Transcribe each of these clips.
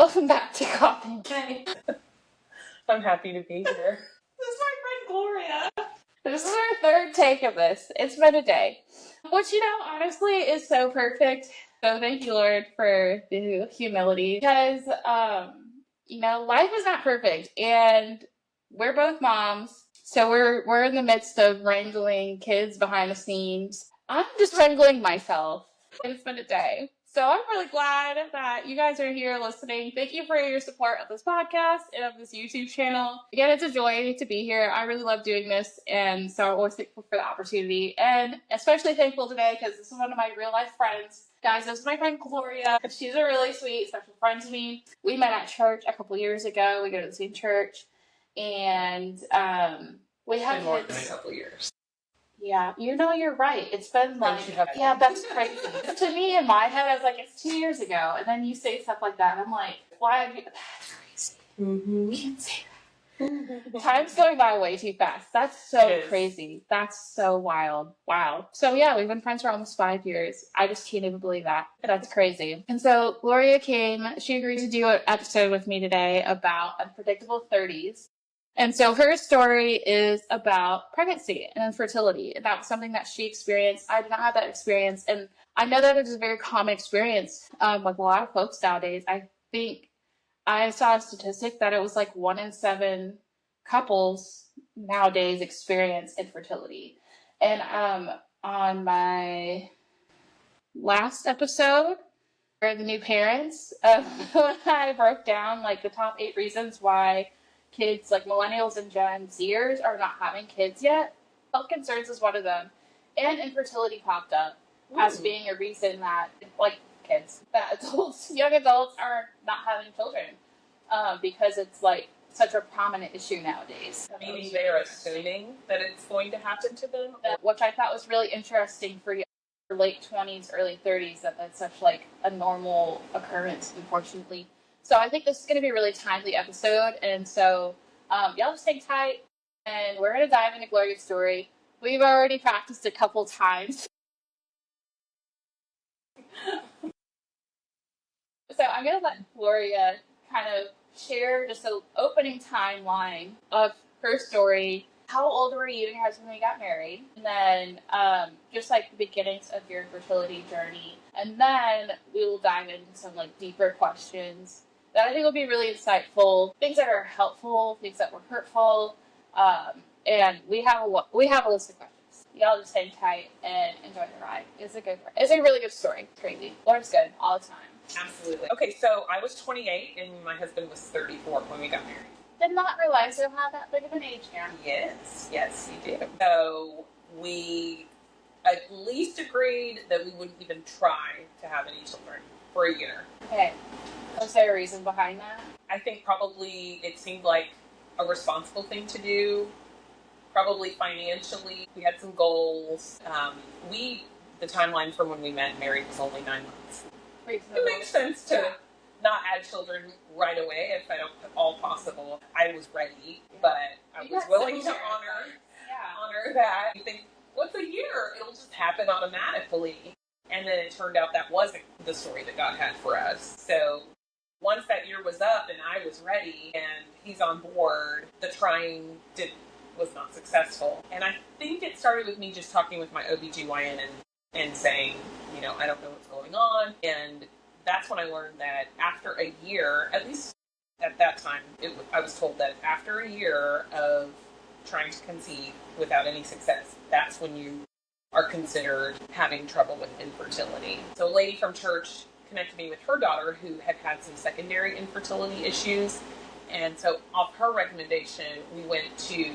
Welcome back to Coffee Day. I'm happy to be here. This is my friend Gloria. This is our third take of this. It's been a day. Which, honestly is so perfect. So thank you, Lord, for the humility. Because, life is not perfect. And we're both moms. So we're in the midst of wrangling kids behind the scenes. I'm just wrangling myself. It's been a day. So I'm really glad that you guys are here listening. Thank you for your support of this podcast and of this YouTube channel. Again, it's a joy to be here. I really love doing this, and so I'm always thankful for the opportunity, and especially thankful today because this is one of my real life friends. Guys, this is my friend Gloria. She's a really sweet, special friend to me. We met at church a couple years ago. We go to the same church, and we have been more than a couple years. Yeah, you're right. It's been yeah, that's crazy. To me, in my head, I was like, it's 2 years ago. And then you say stuff like that, and I'm like, why have you... That's crazy. Mm-hmm. We can't say that. Time's going by way too fast. That's so crazy. That's so wild. Wow. So yeah, we've been friends for almost 5 years. I just can't even believe that. That's crazy. And so Gloria came. She agreed to do an episode with me today about unpredictable 30s. And so her story is about pregnancy and infertility. And that was something that she experienced. I did not have that experience. And I know that it is a very common experience with a lot of folks nowadays. I think I saw a statistic that it was like 1 in 7 couples nowadays experience infertility. And on my last episode, for the new parents, when I broke down like the top 8 reasons why kids like millennials and Gen Zers are not having kids yet, health concerns is one of them, and infertility popped up as being a reason that that young adults are not having children because it's like such a prominent issue nowadays. Meaning they are assuming that it's going to happen to them, which I thought was really interesting for late 20s, early 30s, that's such like a normal occurrence, unfortunately. So I think this is going to be a really timely episode, and so y'all just hang tight, and we're going to dive into Gloria's story. We've already practiced a couple times. So I'm going to let Gloria kind of share just an opening timeline of her story. How old were you and your husband when you got married? And then just like the beginnings of your fertility journey. And then we will dive into some like deeper questions that I think will be really insightful, things that are helpful, things that were hurtful, and we have a list of questions. Y'all just hang tight and enjoy the ride. It's a really good story. It's crazy. Lauren's good all the time. Absolutely. Okay, so I was 28 and my husband was 34 when we got married. Did not realize you'll have that big of an age gap. Yes, you do. So we at least agreed that we wouldn't even try to have any children for a year. Okay. Was there a reason behind that? I think probably it seemed like a responsible thing to do. Probably financially, we had some goals. The timeline from when we met and married was only 9 months. Reasonable. It makes sense to not add children right away if at all possible. I was ready, but I was willing to honor that. You think, what's a year? It'll just happen automatically. And then it turned out that wasn't the story that God had for us. So once that year was up and I was ready and he's on board, the trying was not successful. And I think it started with me just talking with my OBGYN and saying, I don't know what's going on. And that's when I learned that after a year, at least at that time, I was told that after a year of trying to conceive without any success, that's when you are considered having trouble with infertility. So a lady from church connected me with her daughter who had some secondary infertility issues. And so off her recommendation, we went to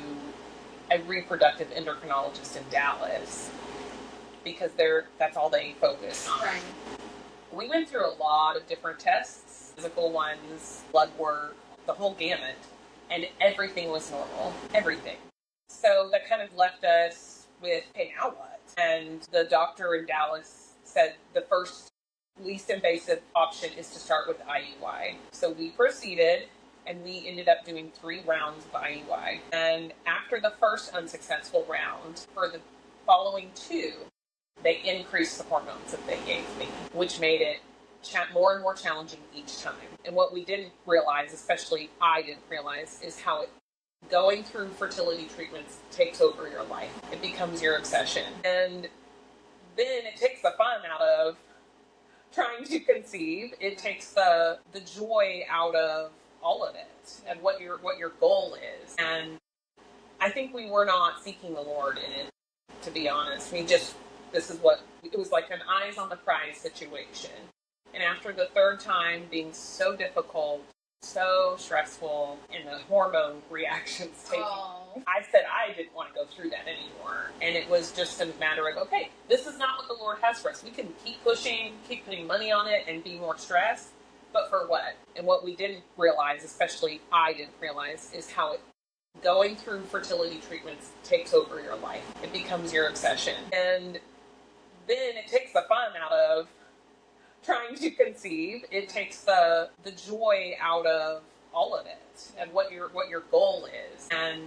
a reproductive endocrinologist in Dallas because that's all they focus on. Right. We went through a lot of different tests, physical ones, blood work, the whole gamut, and everything was normal. Everything. So that kind of left us with, hey, now what? And the doctor in Dallas said the first least invasive option is to start with IUI. So we proceeded, and we ended up doing 3 rounds of IUI. And after the first unsuccessful round, for the following 2, they increased the hormones that they gave me, which made it more and more challenging each time. And what we didn't realize, especially I didn't realize, is how going through fertility treatments takes over your life. It becomes your obsession. And then it takes the fun out of trying to conceive. It takes the joy out of all of it and what your goal is. And I think we were not seeking the Lord in it, to be honest. It was like an eyes on the prize situation. And after the third time being so difficult, so stressful, and the hormone reactions taking, I said I didn't want to go through that anymore. And it was just a matter of, okay, this is not what the Lord has for us. We can keep pushing, keep putting money on it, and be more stressed. But for what? And what we didn't realize, especially I didn't realize, is how going through fertility treatments takes over your life. It becomes your obsession. And then it takes the fun out of trying to conceive. It takes the joy out of all of it and what your goal is. And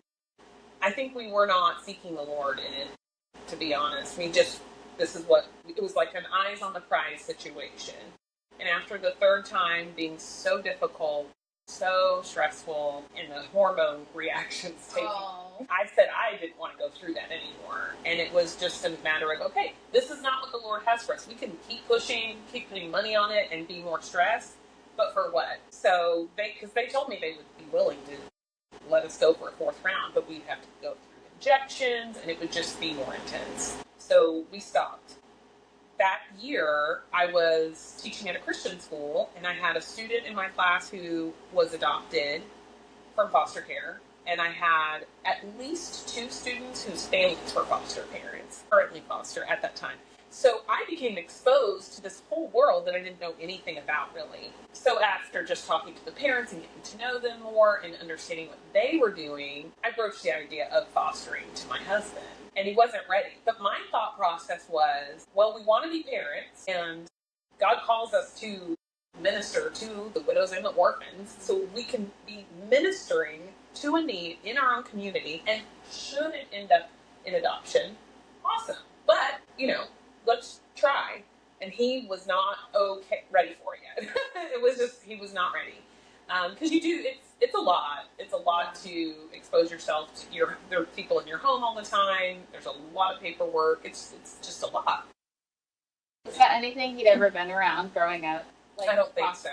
I think we were not seeking the Lord in it, to be honest. It was like an eyes on the prize situation. And after the third time being so difficult, so stressful, and the hormone reactions taking, I said I didn't want to go through that anymore. And it was just a matter of, okay, this is not what the Lord has for us. We can keep pushing, keep putting money on it, and be more stressed. But for what? So because they told me they would be willing to let us go for a fourth round, but we'd have to go through injections, and it would just be more intense. So we stopped. That year, I was teaching at a Christian school, and I had a student in my class who was adopted from foster care, and I had at least 2 students whose families were foster parents, currently foster at that time. So I became exposed to this whole world that I didn't know anything about, really. So after just talking to the parents and getting to know them more and understanding what they were doing, I broached the idea of fostering to my husband. And he wasn't ready. But my thought process was, well, we want to be parents, and God calls us to minister to the widows and the orphans, so we can be ministering to a need in our own community. And should it end up in adoption, awesome. But, let's try. And he was not ready for it yet. It was just, he was not ready. Because it's a lot. It's a lot to expose yourself to there are people in your home all the time. There's a lot of paperwork. It's just a lot. Is that anything you'd ever been around growing up? I don't think so.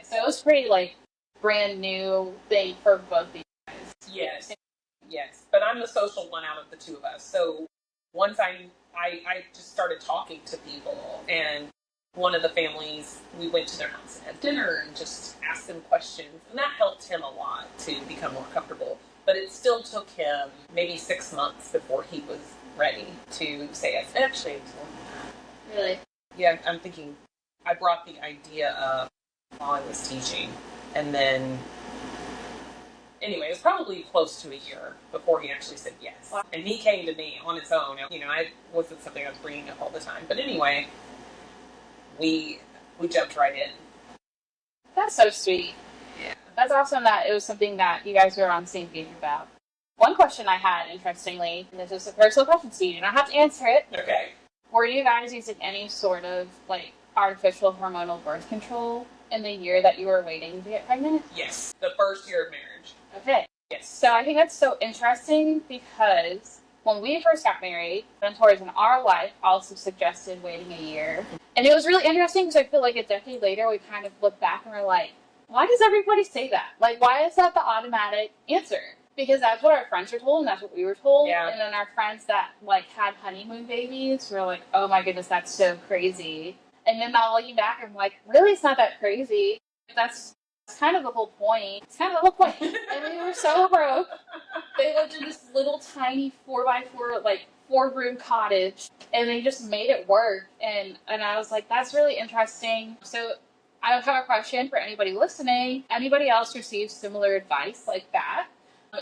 So it was pretty brand new thing for both of you guys. Yes. But I'm the social one out of the two of us. So once I just started talking to people, and one of the families, we went to their house and had dinner and just asked them questions. And that helped him a lot to become more comfortable. But it still took him maybe 6 months before he was ready to say yes. Actually, it was more than that. Really? Yeah, I'm thinking, I brought the idea up while I was teaching. And then, anyway, it was probably close to a year before he actually said yes. Wow. And he came to me on his own. I wasn't something I was bringing up all the time. But anyway, we jumped right in. That's so sweet. Yeah. That's awesome that it was something that you guys were on the same page about. One question I had, interestingly, and this is a personal question, so you do not have to answer it. Okay. Were you guys using any sort of artificial hormonal birth control in the year that you were waiting to get pregnant? Yes. The first year of marriage. Okay. Yes. So I think that's so interesting because when we first got married, mentors in our life also suggested waiting a year. And it was really interesting because I feel like a decade later, we kind of look back and we're like, why does everybody say that? Why is that the automatic answer? Because that's what our friends were told, and that's what we were told. Yeah. And then our friends that had honeymoon babies were like, oh my goodness, that's so crazy. And then now looking back, I'm like, really, it's not that crazy. That's kind of the whole point. It's kind of the whole point. And we were so broke. They lived in this little tiny 4x4, 4-room cottage, and they just made it work. And I was like, that's really interesting. So I have a question for anybody listening. Anybody else receives similar advice like that?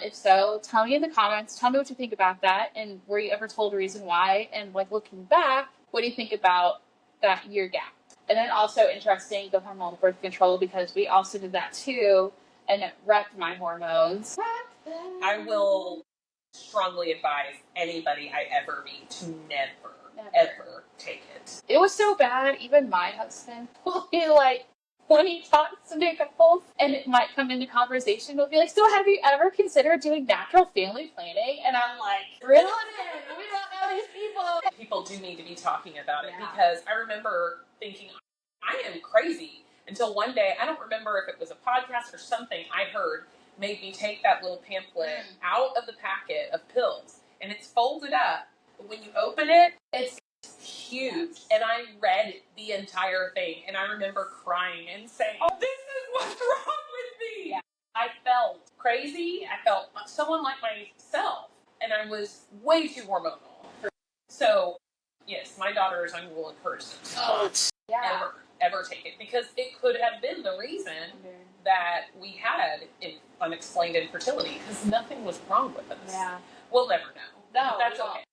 If so, tell me in the comments. Tell me what you think about that. And were you ever told a reason why? And looking back, what do you think about that year gap? And then also interesting, the hormonal birth control, because we also did that too. And it wrecked my hormones. I will strongly advise anybody I ever meet to ever take it. It was so bad, even my husband will be like, when he talks to new couples and it might come into conversation, will be like, so have you ever considered doing natural family planning? And I'm like, really? We don't know these people. People do need to be talking about it because I remember thinking, I am crazy. Until one day, I don't remember if it was a podcast or something I heard made me take that little pamphlet out of the packet of pills. And it's folded up. But when you open it, it's huge. And I read the entire thing. And I remember crying and saying, oh, this is what's wrong with me. Yeah. I felt crazy. I felt so unlike myself. And I was way too hormonal. So, yes, my daughters, I will encourage them to not ever take it. Because it could have been the reason that we had unexplained infertility. Because nothing was wrong with us. Yeah. We'll never know. No, that's okay.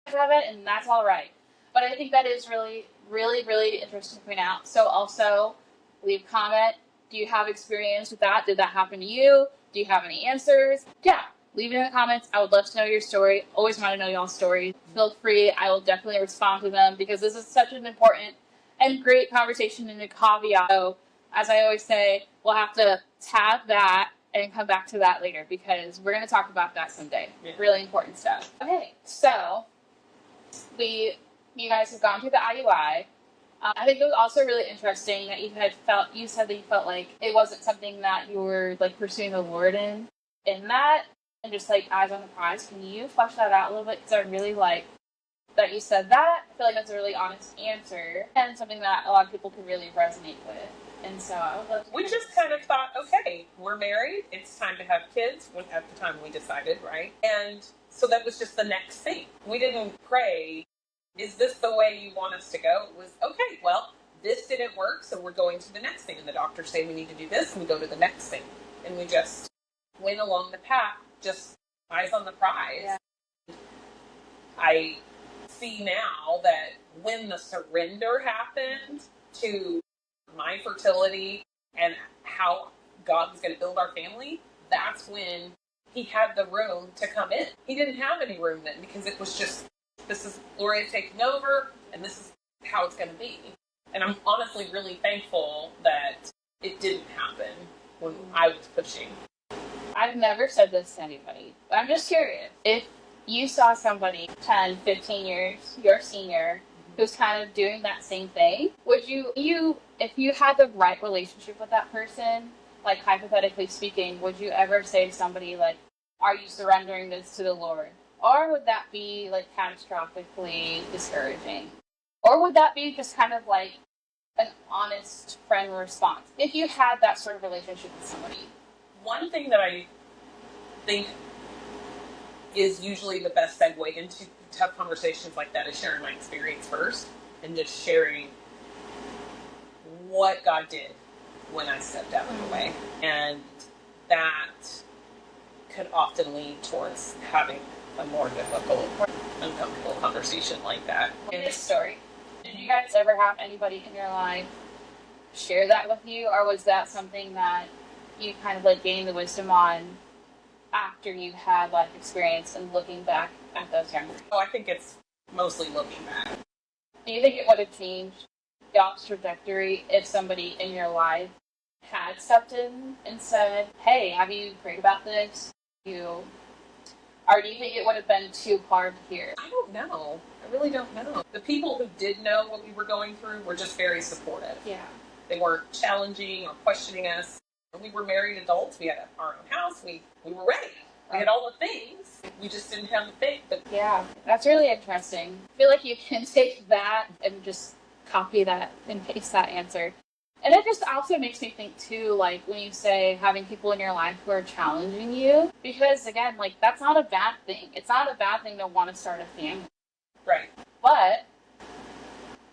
Have it, and that's all right. But I think that is really, really, really interesting to point out. So also, leave a comment. Do you have experience with that? Did that happen to you? Do you have any answers? Yeah, leave it in the comments. I would love to know your story. Always want to know y'all's stories. Feel free. I will definitely respond to them because this is such an important and great conversation and a caveat. So, as I always say, we'll have to tab that and come back to that later because we're going to talk about that someday. Yeah. Really important stuff. Okay, so you guys have gone through the IUI. I think it was also really interesting that you said that you felt like it wasn't something that you were like pursuing the Lord in that, and just like eyes on the prize. Can you flesh that out a little bit? Because I really like that you said that. I feel like that's a really honest answer and something that a lot of people could really resonate with. And so I would love to. We just kind of thought, okay, we're married. It's time to have kids. At the time we decided, right? And so that was just the next thing. We didn't pray, is this the way you want us to go? It was, okay, well, this didn't work, so we're going to the next thing. And the doctors say we need to do this, and we go to the next thing. And we just went along the path, just eyes on the prize. Yeah. I see now that when the surrender happened to my fertility and how God was going to build our family, that's when he had the room to come in. He didn't have any room then because it was just, this is Gloria taking over and this is how it's going to be. And I'm honestly really thankful that it didn't happen when I was pushing. I've never said this to anybody, but I'm just curious. If you saw somebody 10, 15 years, your senior, who's kind of doing that same thing, would you, if you had the right relationship with that person, like hypothetically speaking, would you ever say to somebody like, are you surrendering this to the Lord? Or would that be like catastrophically discouraging? Or would that be just kind of like an honest friend response if you had that sort of relationship with somebody? One thing that I think is usually the best segue into tough conversations like that is sharing my experience first and just sharing what God did when I stepped out of the way. And that could often lead towards having a more difficult, uncomfortable conversation like that. In this story, did you guys ever have anybody in your life share that with you, or was that something that you kind of like gained the wisdom on after you had life experience and looking back at those young years? Oh, I think it's mostly looking back. Do you think it would have changed y'all's trajectory if somebody in your life had stepped in and said, hey, have you prayed about this? Or do you think it would have been too hard to hear? I don't know. I really don't know. The people who did know what we were going through were just very supportive. Yeah. They weren't challenging or questioning us. We were married adults. We had our own house. We were ready. We had all the things. We just didn't have the thing. But yeah, that's really interesting. I feel like you can take that and just copy that and paste that answer. And it just also makes me think, too, like, when you say having people in your life who are challenging you, because, again, like, that's not a bad thing. It's not a bad thing to want to start a family. Right. But,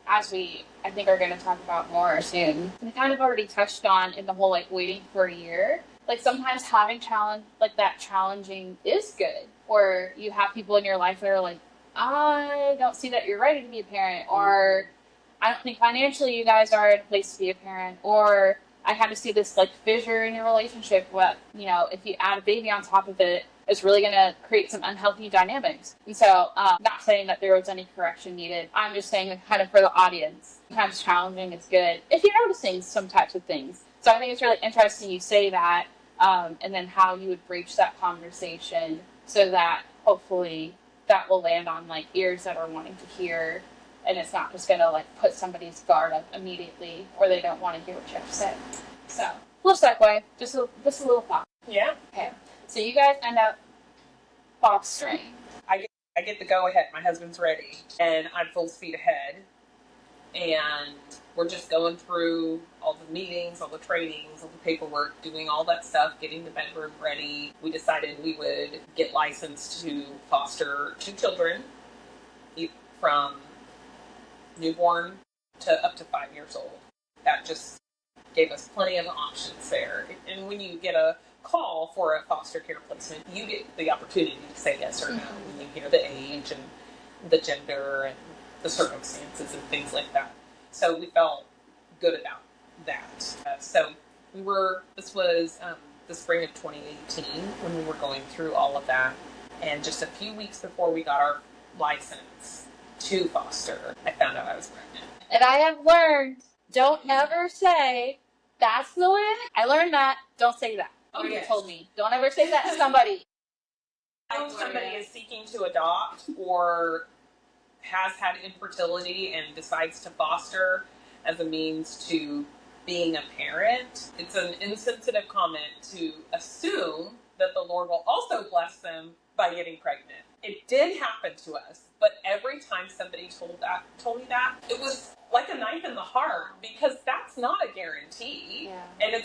as we, I think, are going to talk about more soon, we kind of already touched on in the whole, like, waiting for a year. Like, sometimes having that challenging is good. Or you have people in your life that are like, I don't see that you're ready to be a parent, or I don't think financially you guys are in a place to be a parent, or I kind of see this like fissure in your relationship. What, if you add a baby on top of it, is really going to create some unhealthy dynamics. And so, not saying that there was any correction needed. I'm just saying kind of for the audience, sometimes challenging is good if you're noticing some types of things. So I think it's really interesting you say that, and then how you would breach that conversation so that hopefully that will land on like ears that are wanting to hear, and it's not just going to like put somebody's guard up immediately or they don't want to hear what you have to say. So, little segue, just a little thought. Yeah. Okay. So you guys end up fostering. I get the go ahead. My husband's ready, and I'm full speed ahead. And we're just going through all the meetings, all the trainings, all the paperwork, doing all that stuff, getting the bedroom ready. We decided we would get licensed to foster 2 children, from newborn to up to 5 years old. That just gave us plenty of options there. And when you get a call for a foster care placement, you get the opportunity to say yes or no when you hear the age and the gender and the circumstances and things like that. So we felt good about that. This was the spring of 2018 when we were going through all of that. And just a few weeks before we got our license to foster, I found out I was pregnant. And I have learned, don't ever say, that's the way. I learned that, don't say that. Oh, You yes. told me, don't ever say that to somebody. If somebody is seeking to adopt or has had infertility and decides to foster as a means to being a parent, it's an insensitive comment to assume that the Lord will also bless them by getting pregnant. It did happen to us, but every time somebody told me that, it was like a knife in the heart, because that's not a guarantee. Yeah. And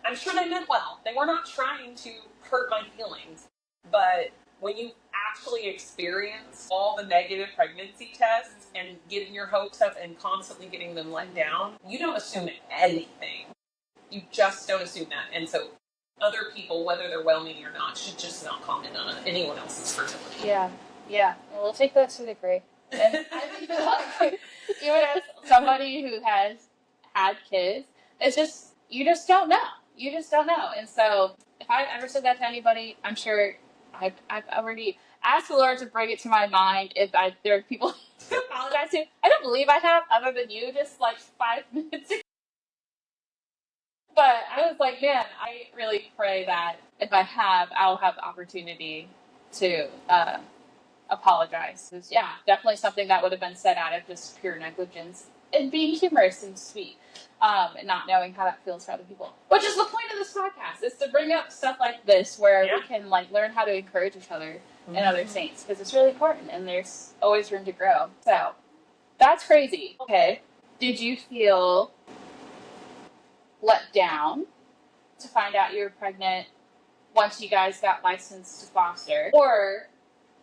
I'm sure they meant well. They were not trying to hurt my feelings. But when you actually experience all the negative pregnancy tests and getting your hopes up and constantly getting them let down, you don't assume anything. You just don't assume that. And so other people, whether they're well-meaning or not, should just not comment on anyone else's fertility. Yeah. Well, we'll take that to the grave. And I think that, even as somebody who has had kids, it's just, you just don't know. And so if I've ever said that to anybody, I'm sure I've already asked the Lord to bring it to my mind if there are people to apologize to. I don't believe I have, other than you just like 5 minutes ago. But I was like, man, I really pray that if I have, I'll have the opportunity to apologize. Yeah, definitely something that would have been said out of just pure negligence and being humorous and sweet, and not knowing how that feels for other people. Which is the point of this podcast, is to bring up stuff like this where we can like learn how to encourage each other and other saints, because it's really important and there's always room to grow. So that's crazy. Okay, did you feel let down to find out you were pregnant once you guys got licensed to foster, or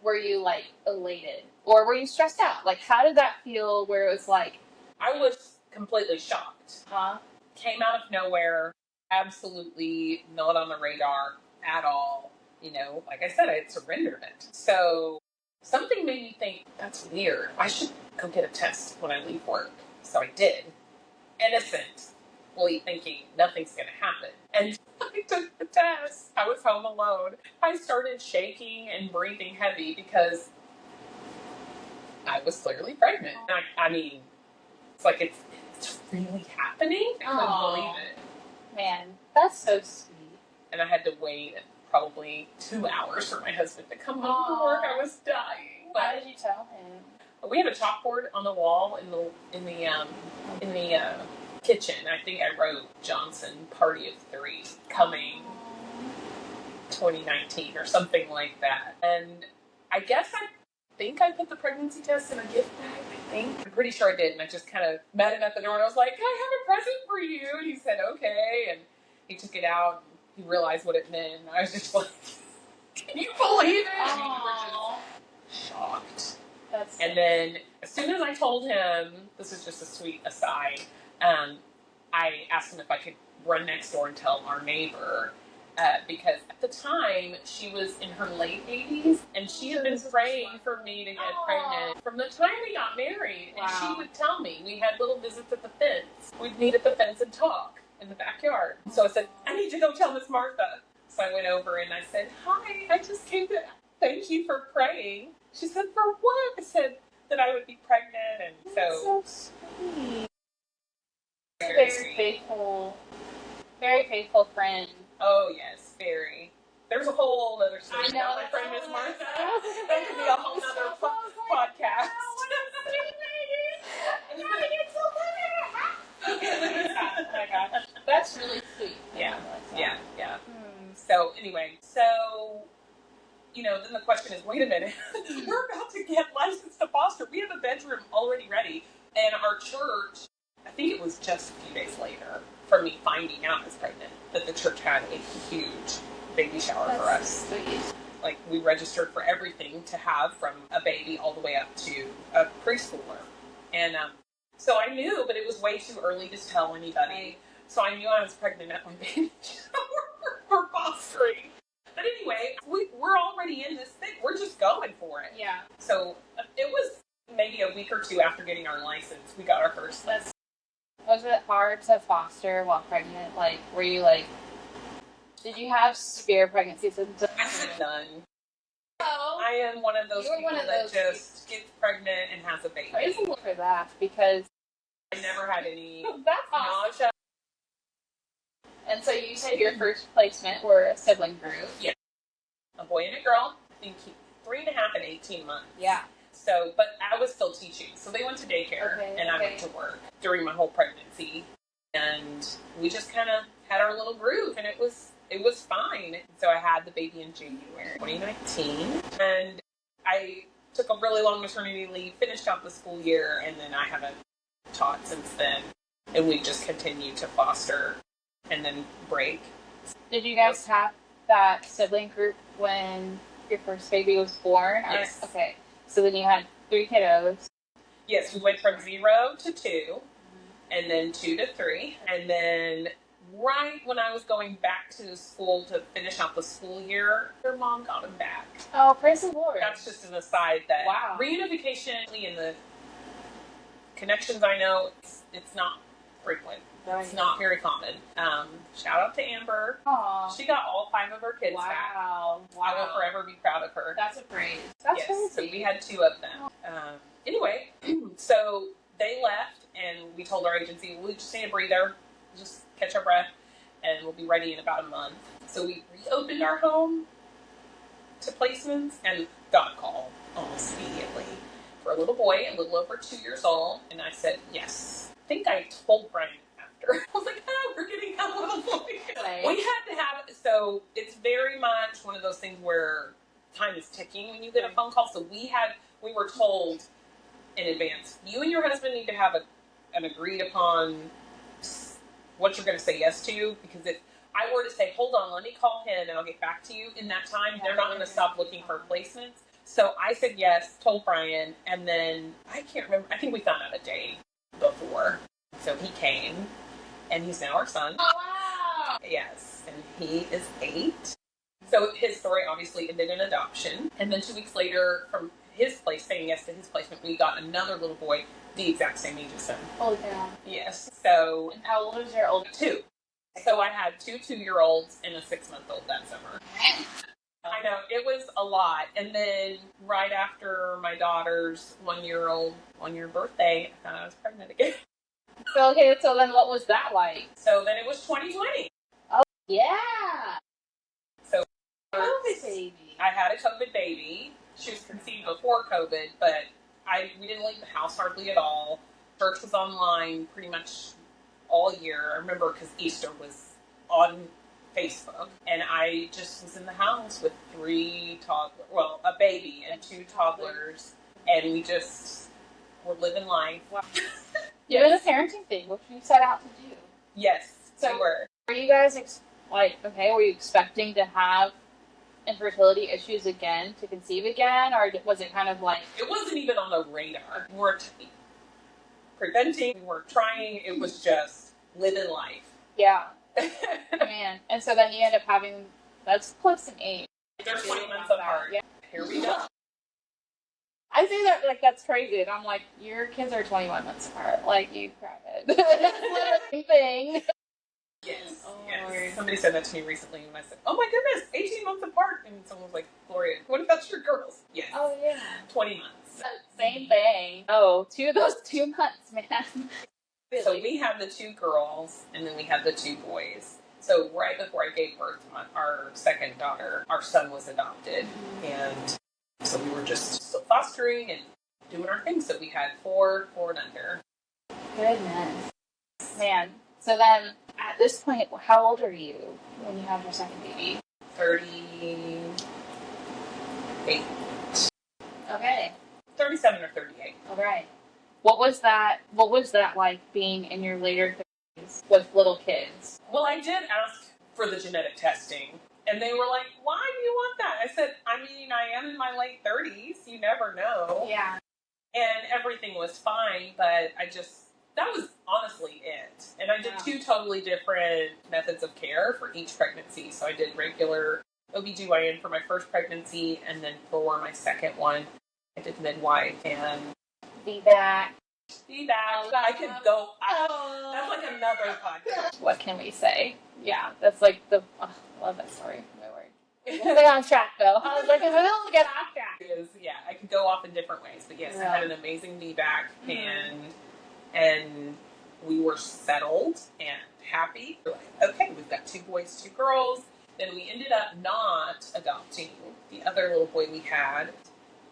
were you like elated, or were you stressed out? Like, how did that feel where it was like, I was completely shocked. Came out of nowhere, absolutely not on the radar at all. You know, like I said, I had surrendered it. So something made me think, that's weird. I should go get a test when I leave work. So I did. Innocently thinking nothing's going to happen. And I took the test. I was home alone. I started shaking and breathing heavy because I was clearly pregnant. I mean, it's like it's really happening. I couldn't believe it. Man, that's so sweet. And I had to wait probably 2 hours for my husband to come home from work. I was dying. How did you tell him? We had a chalkboard on the wall in the kitchen. I think I wrote Johnson Party of 3 coming 2019 or something like that. And I guess I put the pregnancy test in a gift bag. I'm pretty sure I did. And I just kind of met him at the door and I was like, "Can I have a present for you?" And he said, "Okay." And he took it out. And he realized what it meant. And I was just like, "Can you believe it?" And we were just shocked. And then as soon as I told him, this is just a sweet aside, I asked him if I could run next door and tell our neighbor, because at the time she was in her late 80s and she had been praying for me to get pregnant from the time we got married. And she would tell me, we had little visits at the fence. We'd meet at the fence and talk in the backyard. So I said, "I need to go tell Miss Martha." So I went over and I said, hi, I just came to thank you for praying. She said, for what? I said that I would be pregnant. And so sweet. Very faithful friend. Oh, yes, very. There's a whole other story. I know. My friend Miss Martha. That could be a whole other podcast. Oh my gosh. That's really sweet. Yeah. So anyway, then the question is, wait a minute. We're about to get licensed to foster. We have a bedroom already ready. And our church, I think it was just a few days later from me finding out I was pregnant, that the church had a huge baby shower for us. Sweet. Like, we registered for everything to have from a baby all the way up to a preschooler. And so I knew, but it was way too early to tell anybody. Right. So I knew I was pregnant at my baby shower for fostering. But anyway, we're already in this thing. We're just going for it. Yeah. So it was maybe a week or two after getting our license, we got our first. Was it hard to foster while pregnant? Like, were you like, did you have severe pregnancy symptoms? I had none. Oh. I am one of those people that just gets pregnant and has a baby. Praise the Lord for that, because I never had any that's awesome. nausea. And so you said your first placement were a sibling group. Yeah. A boy and a girl, I think 3.5 and 18 months. Yeah. So, but I was still teaching. So they went to daycare and I went to work during my whole pregnancy. And we just kind of had our little groove, and it was fine. So I had the baby in January 2019. And I took a really long maternity leave, finished out the school year, and then I haven't taught since then. And we've just continued to foster and then break. Did you guys have that sibling group when your first baby was born? Yes. Okay. So then you had 3 kiddos. Yes, we went from 0 to 2, and then 2 to 3. And then right when I was going back to school to finish out the school year, their mom got him back. Oh, praise the Lord. That's just an aside that reunification in the connections I know, it's not frequent. It's not very common. Shout out to Amber. Aww. She got all 5 of her kids back. Wow. I will forever be proud of her. That's a praise. That's crazy. So we had 2 of them. Anyway, so they left, and we told our agency, we just need a breather, just catch our breath, and we'll be ready in about a month. So we reopened our home to placements and got a call almost immediately for a little boy, a little over 2 years old, and I said yes. I think I told Brian after. I was like, we're getting a little boy. We had to have it. So it's very much one of those things where time is ticking when you get a phone call. So we were told in advance, you and your husband need to have an agreed upon what you're going to say yes to, because if I were to say, hold on, let me call him and I'll get back to you, in that time, they're not going to stop looking for placements. So I said yes, told Brian, and then I can't remember, I think we found out a day before. So he came, and he's now our son. Oh, wow! Yes, and he is 8. So his story obviously ended in adoption. And then 2 weeks later, from his place, saying yes to his placement, we got another little boy the exact same age as him. Holy cow. Yes. So. And how old was your oldest? 2. So I had 2 2-year-olds and a 6-month-old that summer. I know, it was a lot. And then right after my daughter's 1-year birthday, I found out I was pregnant again. So then what was that like? So then it was 2020. Oh, yeah. So COVID baby. I had a COVID baby. She was conceived before COVID, but we didn't leave the house hardly at all. Church was online pretty much all year. I remember because Easter was on Facebook, and I just was in the house with 3 toddlers, well, a baby and 2 toddlers, and we just were living life. Wow. Doing the parenting thing, which we set out to do. Yes, so we were. Were you guys were you expecting to have infertility issues again, to conceive again, or was it kind of like... It wasn't even on the radar. We weren't preventing, we weren't trying, it was just living life. Yeah. Man. And so then you end up having, that's close in age. They're 20 months apart. Yeah. Here we go. I say that like that's crazy, and I'm like, your kids are 21 months apart. Like, you cried. That's literally thing. Yes. Oh, yes. Lord. Somebody said that to me recently, and I said, "Oh my goodness, 18 months apart." And someone was like, "Gloria, what about your girls?" Yes. Oh, yeah. 20 months. Same thing. Oh, those 2 months, man. Really? So we have the 2 girls, and then we have the 2 boys. So right before I gave birth to our second daughter, our son was adopted, and so we were just still fostering and doing our thing. So we had 4 and under. Goodness. Man. So then, at this point, how old are you when you have your second baby? 38. Okay. 37 or 38. All right. What was that like being in your later 30s with little kids? Well, I did ask for the genetic testing, and they were like, "Why do you want that?" I said, "I mean, I am in my late 30s. You never know." Yeah. And everything was fine, but that was honestly it. And I did 2 totally different methods of care for each pregnancy. So I did regular OBGYN for my first pregnancy, and then for my second one, I did midwife and Feedback. I could go. That's like another podcast. What can we say? Yeah, that's like I love that story. My word. Stay on track, though. I was like, if I don't get off track. Yeah, I could go off in different ways, but yes, I had an amazing VBAC, and we were settled and happy. We're like, okay, we've got 2 boys, 2 girls. Then we ended up not adopting the other little boy we had.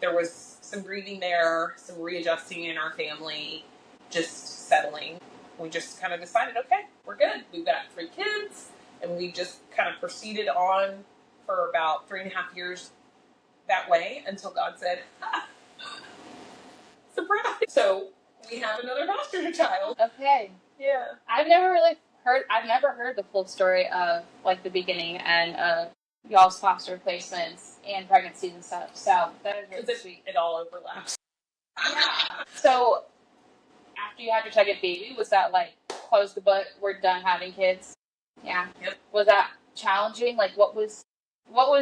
There was some grieving there, some readjusting in our family, just settling. We just kind of decided, okay, we're good. We've got 3 kids, and we just kind of proceeded on for about 3.5 years that way until God said, surprise! So we have another foster child. Okay. Yeah. I've never heard the full story of like the beginning and of y'all's foster placements and pregnancies and stuff. So that is really sweet. It all overlaps. Yeah. So after you had your second baby, was that like close the book, we're done having kids? Yeah. Yep. Was that challenging? Like what was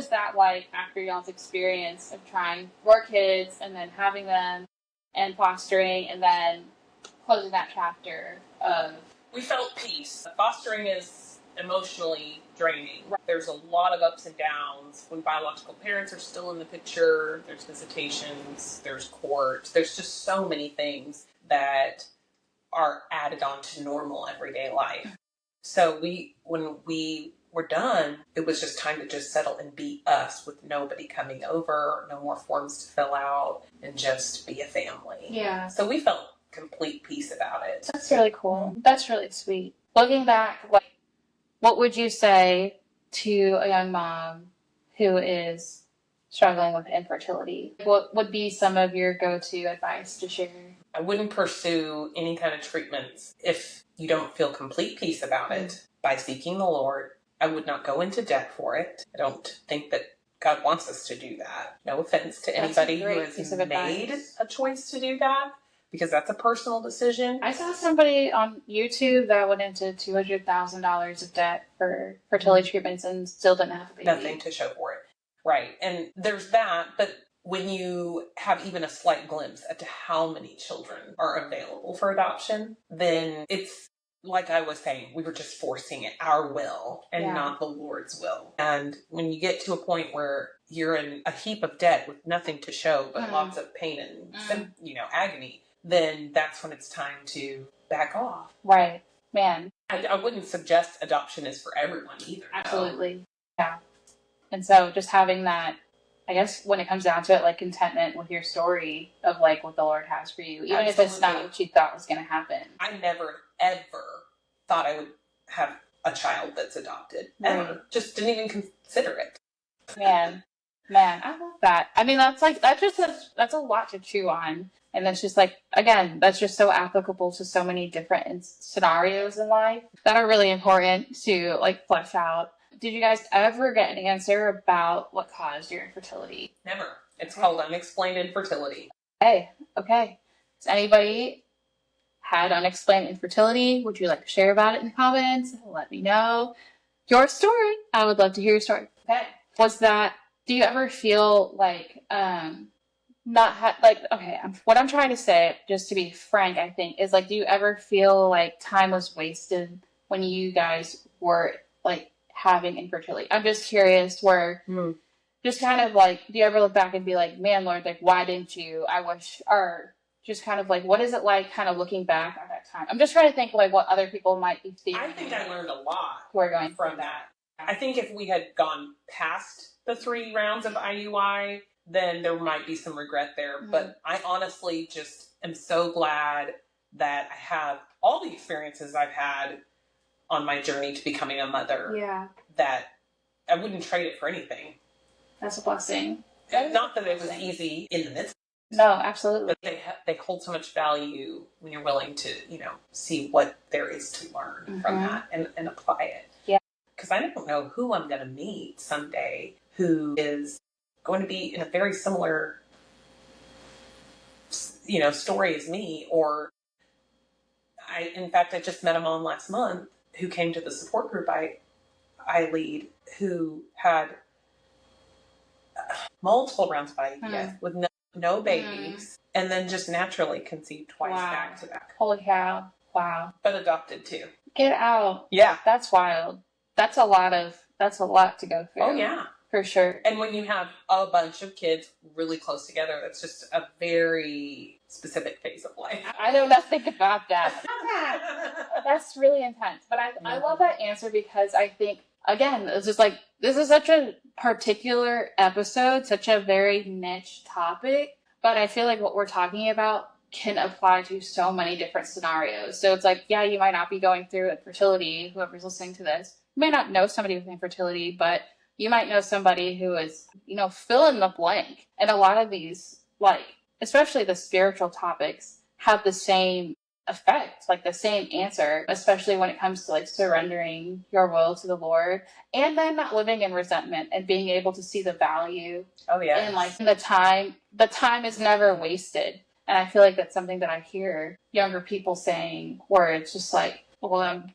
that like after y'all's experience of trying 4 kids and then having them and fostering and then closing that chapter of... We felt peace. Fostering is emotionally draining. Right. There's a lot of ups and downs. When biological parents are still in the picture, there's visitations, there's court, there's just so many things that are added on to normal everyday life. So when we were done, it was just time to just settle and be us with nobody coming over, no more forms to fill out, and just be a family. Yeah. So we felt complete peace about it. That's really cool. That's really sweet. Looking back, like, what would you say to a young mom who is struggling with infertility? What would be some of your go-to advice to share? I wouldn't pursue any kind of treatments if you don't feel complete peace about it by seeking the Lord. I would not go into debt for it. I don't think that God wants us to do that. No offense to anybody who has made a choice to do that, because that's a personal decision. I saw somebody on YouTube that went into $200,000 of debt for fertility treatments and still didn't have a baby. Nothing to show for it. Right. And there's that, but when you have even a slight glimpse at how many children are available for adoption, then it's like I was saying, we were just forcing it, our will, and not the Lord's will. And when you get to a point where you're in a heap of debt with nothing to show but lots of pain and agony, then that's when it's time to back off. Right. Man. I wouldn't suggest adoption is for everyone either. Absolutely. Yeah. And so just having that, I guess when it comes down to it, like contentment with your story of like what the Lord has for you, even if it's not what you thought was going to happen. I never, ever thought I would have a child that's adopted. Ever. Right. Just didn't even consider it. Man, I love that. I mean, that's a lot to chew on. And that's just like, again, that's just so applicable to so many different scenarios in life that are really important to like flesh out. Did you guys ever get an answer about what caused your infertility? Never. It's called unexplained infertility. Okay. Does anybody had unexplained infertility? Would you like to share about it in the comments? Let me know your story. I would love to hear your story. Okay. Do you ever feel like, what I'm trying to say, just to be frank, I think, is like, do you ever feel like time was wasted when you guys were like having infertility? I'm just curious where just kind of like, do you ever look back and be like, man, Lord, like, why didn't you? I wish, or just kind of like, what is it like kind of looking back at that time? I'm just trying to think like what other people might be feeling. I think I learned a lot who are going from that. I think if we had gone past the 3 rounds of IUI, then there might be some regret there. But I honestly just am so glad that I have all the experiences I've had on my journey to becoming a mother. Yeah. That I wouldn't trade it for anything. That's a blessing. Not that it was easy in the midst. No, absolutely. But they hold so much value when you're willing to, see what there is to learn from that and apply it. Yeah. Because I don't know who I'm going to meet someday who is going to be in a very similar, story as me. Or in fact, I just met a mom last month who came to the support group I lead, who had multiple rounds of IVF with no babies, and then just naturally conceived twice back to back. Holy cow. Wow. But adopted too. Get out. Yeah. That's wild. That's a lot to go through. Oh yeah. For sure. And when you have a bunch of kids really close together, that's just a very specific phase of life. I know nothing about that. That's really intense. But I love that answer because I think, again, it's just like, this is such a particular episode, such a very niche topic, but I feel like what we're talking about can apply to so many different scenarios. So it's like, yeah, you might not be going through infertility, whoever's listening to this. You may not know somebody with infertility, but you might know somebody who is, fill in the blank. And a lot of these, like, especially the spiritual topics, have the same effect, like the same answer, especially when it comes to like surrendering your will to the Lord and then not living in resentment and being able to see the value. Oh yeah. And like the time is never wasted. And I feel like that's something that I hear younger people saying where it's just like, well, I'm,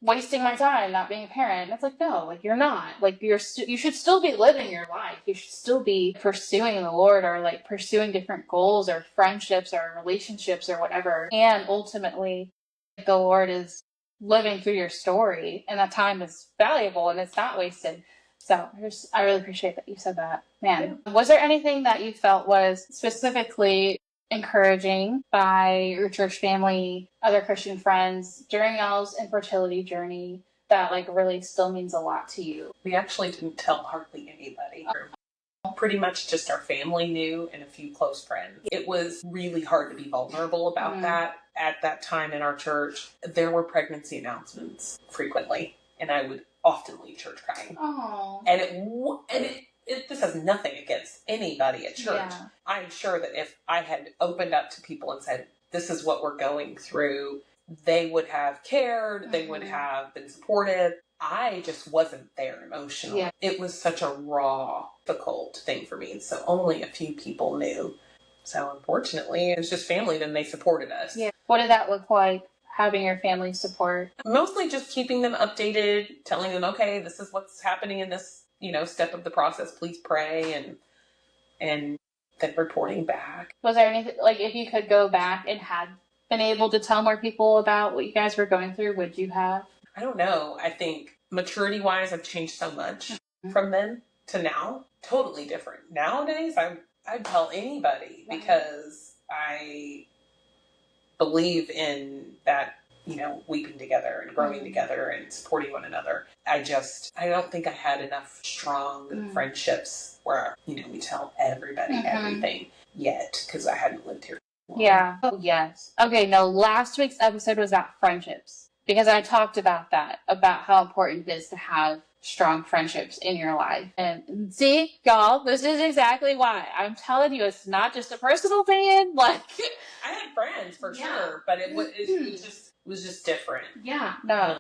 wasting my time not being a parent. And it's like, no, like you're not. Like you should still be living your life. You should still be pursuing the Lord or like pursuing different goals or friendships or relationships or whatever. And ultimately, the Lord is living through your story, and that time is valuable and it's not wasted. So I really appreciate that you said that. Man, was there anything that you felt was specifically encouraging by your church family, other Christian friends during y'all's infertility journey that like really still means a lot to you? We actually didn't tell hardly anybody. Pretty much just our family knew and a few close friends. It was really hard to be vulnerable about that. At that time in our church, there were pregnancy announcements frequently, and I would often leave church crying. Oh. And this has nothing against anybody at church. Yeah. I'm sure that if I had opened up to people and said, this is what we're going through, they would have cared, they would have been supportive. I just wasn't there emotionally. Yeah. It was such a raw, difficult thing for me. So only a few people knew. So unfortunately, it was just family, then they supported us. Yeah. What did that look like, having your family support? Mostly just keeping them updated, telling them, okay, this is what's happening in this, step of the process. Please pray, and then reporting back. Was there anything, like, if you could go back and had been able to tell more people about what you guys were going through, would you have? I don't know. I think maturity-wise, I've changed so much from then to now. Totally different. Nowadays, I'd tell anybody because I believe in that, weeping together and growing together and supporting one another. I don't think I had enough strong friendships where, we tell everybody everything yet because I hadn't lived here. Yeah. Oh, yes. Okay, no, last week's episode was about friendships because I talked about that, about how important it is to have strong friendships in your life. And see, y'all, this is exactly why. I'm telling you, it's not just a personal opinion. Like, I had friends for sure, but it was just different. Yeah. No,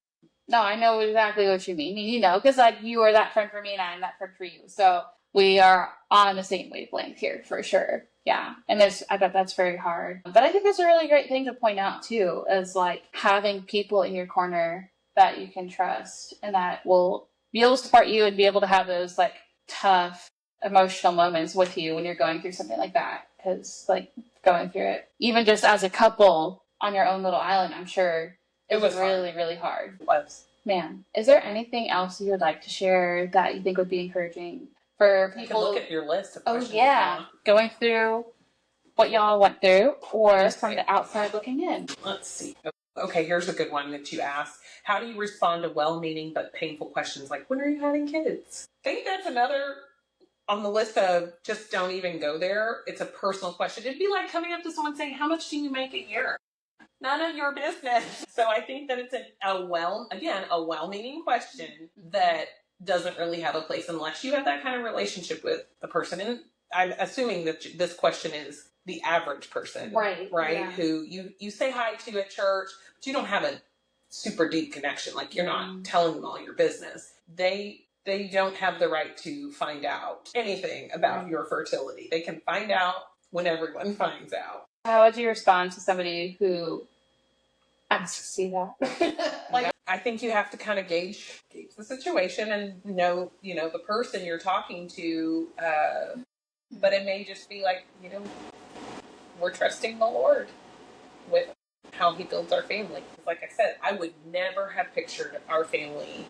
I know exactly what you mean. Because like you were that friend for me and I'm that friend for you. So we are on the same wavelength here for sure. Yeah. And I bet that's very hard. But I think it's a really great thing to point out too, is like having people in your corner that you can trust and that will be able to support you and be able to have those like tough emotional moments with you when you're going through something like that. Because like going through it, even just as a couple on your own little island, I'm sure It was really, really hard. It was. Man, is there anything else you would like to share that you think would be encouraging for people? You can look at your list of questions. Oh, yeah. Going through what y'all went through, or from the outside looking in. Let's see. Okay, here's a good one that you asked. How do you respond to well-meaning but painful questions like, when are you having kids? I think that's another on the list of just don't even go there. It's a personal question. It'd be like coming up to someone saying, how much do you make a year? None of your business. So I think that it's a well-meaning question that doesn't really have a place unless you have that kind of relationship with the person. And I'm assuming that this question is the average person, right? Yeah. Who you say hi to at church, but you don't have a super deep connection. Like you're not telling them all your business. They don't have the right to find out anything about your fertility. They can find out when everyone finds out. How would you respond to somebody who asks you that? Like, I think you have to kind of gauge the situation and know, the person you're talking to. But it may just be like, we're trusting the Lord with how he builds our family. Like I said, I would never have pictured our family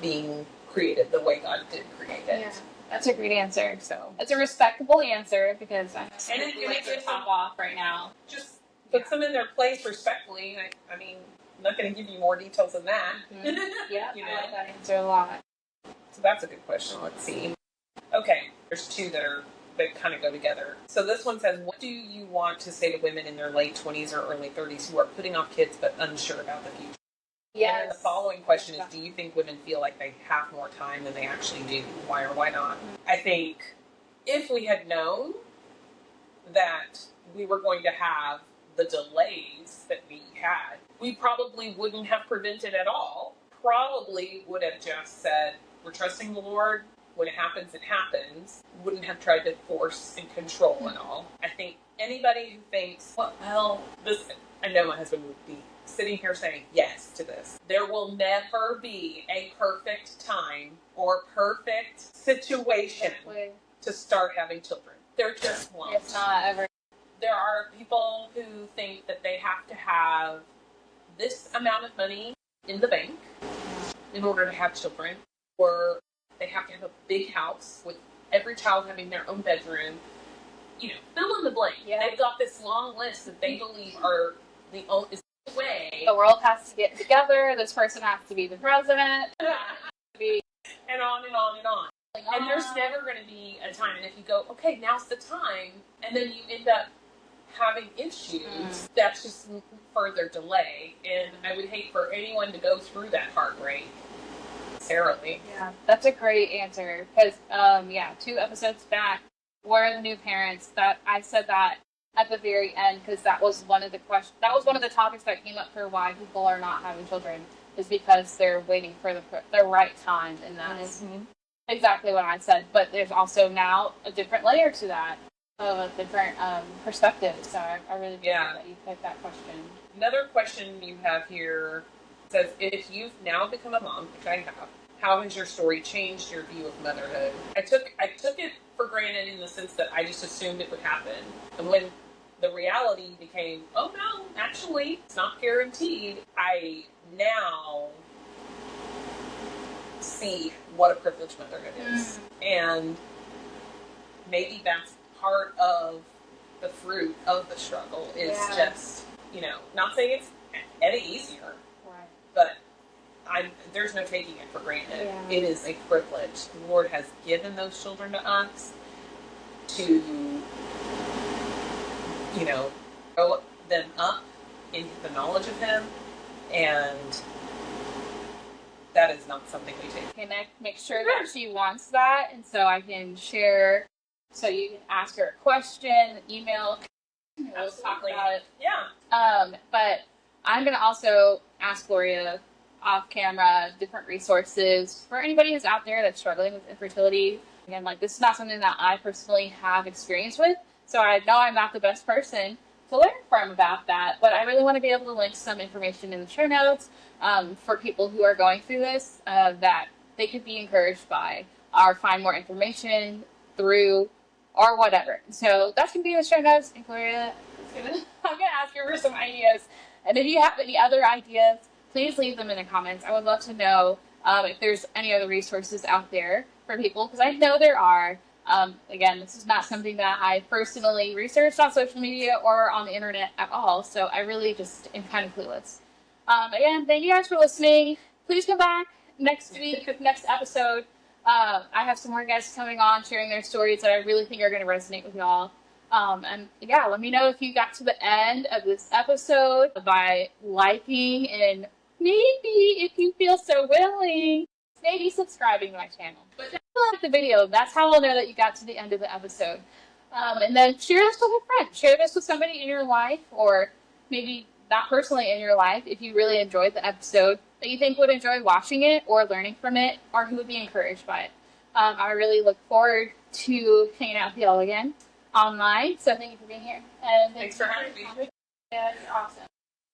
being created the way God did create it. Yeah. That's a great answer. So it's a respectable answer because I'm like to top off right now. Just put them in their place respectfully. I mean, I'm not going to give you more details than that. Mm-hmm. Yeah, I like that answer a lot. So that's a good question. Let's see. Okay, there's two that kind of go together. So this one says, what do you want to say to women in their late 20s or early 30s who are putting off kids but unsure about the future? Yes. And then the following question is, do you think women feel like they have more time than they actually do? Why or why not? I think if we had known that we were going to have the delays that we had, we probably wouldn't have prevented at all. Probably would have just said, we're trusting the Lord. When it happens, it happens. Wouldn't have tried to force and control and all. I think anybody who thinks, I know my husband would be sitting here saying yes to this. There will never be a perfect time or perfect situation to start having children. There just won't. It's not ever. There are people who think that they have to have this amount of money in the bank in order to have children, or they have to have a big house with every child having their own bedroom. Fill in the blank. Yeah. They've got this long list that they believe are the only way. The world has to get together. This person has to be the president. And on and on and on. And there's never going to be a time. And if you go, okay, now's the time, and then you end up having issues, that's just further delay. And I would hate for anyone to go through that heartbreak. Yeah, that's a great answer. Because, 2 episodes back, we're the new parents. That I said that at the very end because that was one of the questions. That was one of the topics that came up for why people are not having children is because they're waiting for the right time, and that's exactly what I said. But there's also now a different layer to that of a different perspective. So I really appreciate that you picked that question. Another question you have here says, if you've now become a mom, which I have, how has your story changed your view of motherhood? I took it for granted in the sense that I just assumed it would happen. And when the reality became, oh no, actually, it's not guaranteed, I now see what a privilege motherhood is. And maybe that's part of the fruit of the struggle is just, not saying it's any easier, but there's no taking it for granted. Yeah. It is a privilege. The Lord has given those children to us to, grow them up in the knowledge of Him, and that is not something we take. Can I make sure that she wants that, and so I can share, so you can ask her a question, email, we'll talk about it. Yeah. But I'm going to also ask Gloria off camera different resources for anybody who's out there that's struggling with infertility. Again, this is not something that I personally have experience with, so I know I'm not the best person to learn from about that, but I really want to be able to link some information in the show notes for people who are going through this that they could be encouraged by or find more information through or whatever. So that's going to be in the show notes, and Gloria I'm going to ask her for some ideas. And if you have any other ideas please leave them in the comments. I would love to know if there's any other resources out there for people, because I know there are. Again, this is not something that I personally researched on social media or on the internet at all, so I really just am kind of clueless. Again, thank you guys for listening. Please come back next week with the next episode. I have some more guests coming on sharing their stories that I really think are going to resonate with y'all. And yeah, let me know if you got to the end of this episode by liking and maybe, if you feel so willing, maybe subscribing to my channel. But if you like the video, that's how I'll know that you got to the end of the episode. And then share this with a friend. Share this with somebody in your life, or maybe not personally in your life, if you really enjoyed the episode that you think would enjoy watching it or learning from it, or who would be encouraged by it. I really look forward to hanging out with y'all again online. So thank you for being here. And Thanks for having me. Yeah, you're awesome.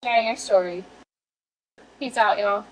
Sharing your story. Peace out, y'all.